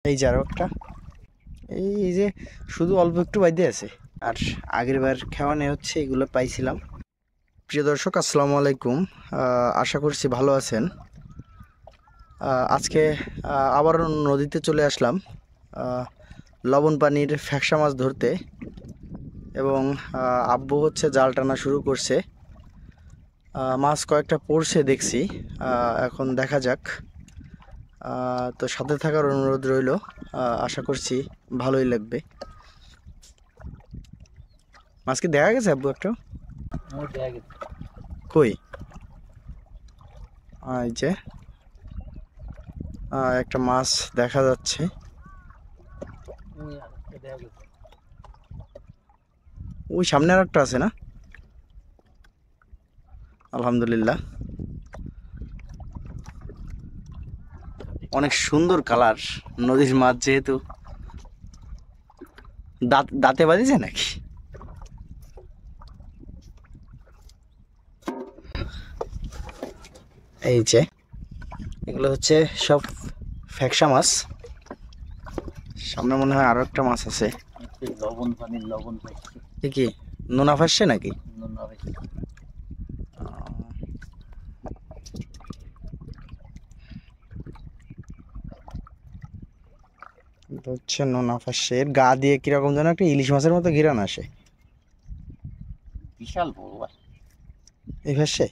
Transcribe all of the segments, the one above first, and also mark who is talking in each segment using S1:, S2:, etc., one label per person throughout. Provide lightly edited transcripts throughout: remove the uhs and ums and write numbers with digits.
S1: এই যে আরো একটা, এই যে শুধু অল্প একটু বাইদে আছে। আর আগের বার খাওয়ানো হচ্ছে এগুলো পাইছিলাম। প্রিয় দর্শক, আসসালামু আলাইকুম। আশা করছি ভালো আছেন। আজকে আবার নদীতে চলে আসলাম লবণ পানির ফ্যাকসা মাছ ধরতে, এবং আব্বু হচ্ছে জাল টানা শুরু করছে। মাছ কয়েকটা পড়ছে দেখছি, এখন দেখা যাক। তো সাথে থাকার অনুরোধ রইল, আশা করছি ভালোই লাগবে। মাছ কি দেখা গেছে আব্বু একটা? কই? এই যে একটা মাছ দেখা যাচ্ছে। ওই সামনে আর একটা আছে না? আলহামদুলিল্লাহ, অনেক সুন্দর কালার। নদীর মাছ যেহেতু, দাঁতে বাজিছে নাকি? এই যে এগুলো হচ্ছে সব ফ্যাকসা মাছ। সামনে মনে হয় আরো একটা মাছ আছে। কি নোনা ফাঁসছে নাকি? হচ্ছে নোনা ফাঁসছে, এর গা দিয়ে কিরকম যেন একটা ইলিশ মাছের মতো ঘিরান আসে।
S2: বিশাল বড় ভাই
S1: এই ফাঁসছে,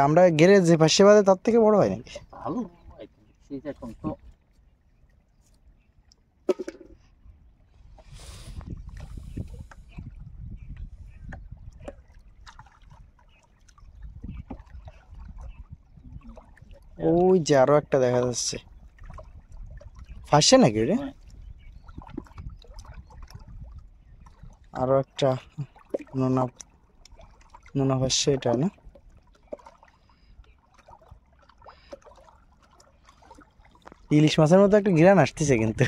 S1: আমরা গেলে যে ফাঁসে বাদে তার থেকে বড় হয় নাকি?
S2: ভালো এখন তো
S1: ওই যে আরো একটা দেখা যাচ্ছে। ফাঁসছে নাকি রে? আরো একটা নোনা নোনা ফাঁসছে, এটা না? ইলিশ মাছের মতো একটা ঘিরান আসতেছে কিন্তু।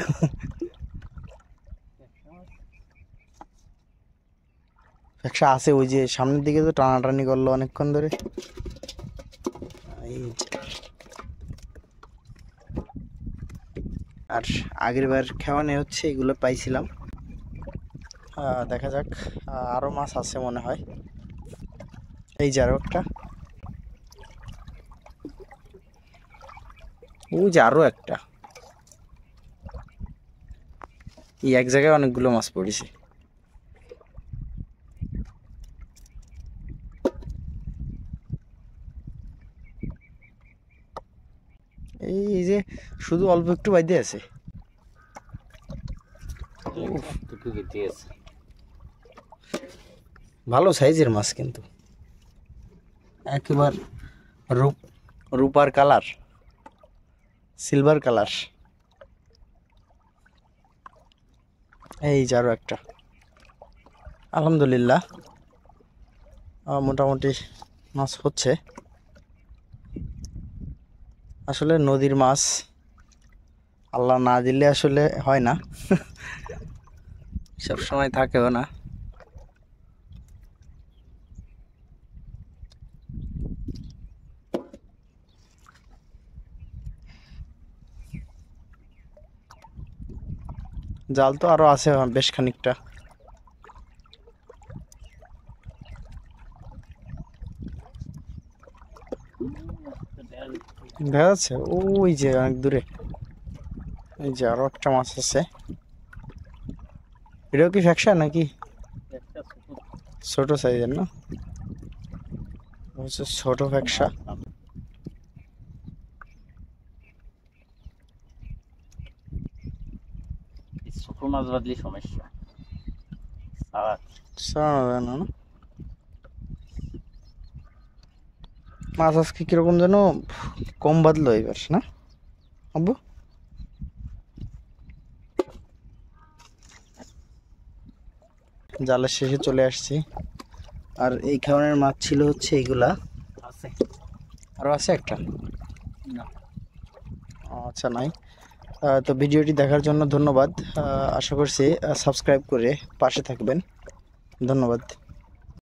S1: একটা আছে ওই যে সামনের দিকে, তো টানাটানি করলো অনেকক্ষণ ধরে। এই যে। আর আগের বার খাওয়ানো হচ্ছে এগুলো পাইছিলাম। দেখা যাক, আরো মাছ আছে মনে হয়। এই যে আরো একটা, ওই যে আরো একটা। এই এক জায়গায় অনেকগুলো মাছ পড়েছে। এই যে শুধু অল্প একটু বাইদে আছে। ভালো সাইজের মাছ কিন্তু, একেবারে রূপার কালার, সিলভার কালার। এই যে আরো একটা। আলহামদুলিল্লাহ, মোটামুটি মাছ হচ্ছে। আসলে নদীর মাছ আল্লাহ না দিলে আসলে হয় না, সব সময় থাকেও না। জাল তো আরো আছে বেশ খানিকটা। দেখা যাচ্ছে ওই যে অনেক দূরে। এই যে আরো একটা মাছ আছে। এটাও কি ফ্যাকশন নাকি? ছোট সাইজের না? হচ্ছে ছোট ফ্যাকশা।
S2: ছোট মাছ বাদলি সমস্যা
S1: না, মাছ আজকে কিরকম যেন কম বাদলো এবার, না আব্বু? জালের শেষে চলে আসছি। আর এই খাওয়ানোর মাছ ছিল হচ্ছে এইগুলা।
S2: আছে
S1: আরো আছে একটা? আচ্ছা, নাই। তো ভিডিওটি দেখার জন্য ধন্যবাদ। আশা করছি সাবস্ক্রাইব করে পাশে থাকবেন। ধন্যবাদ।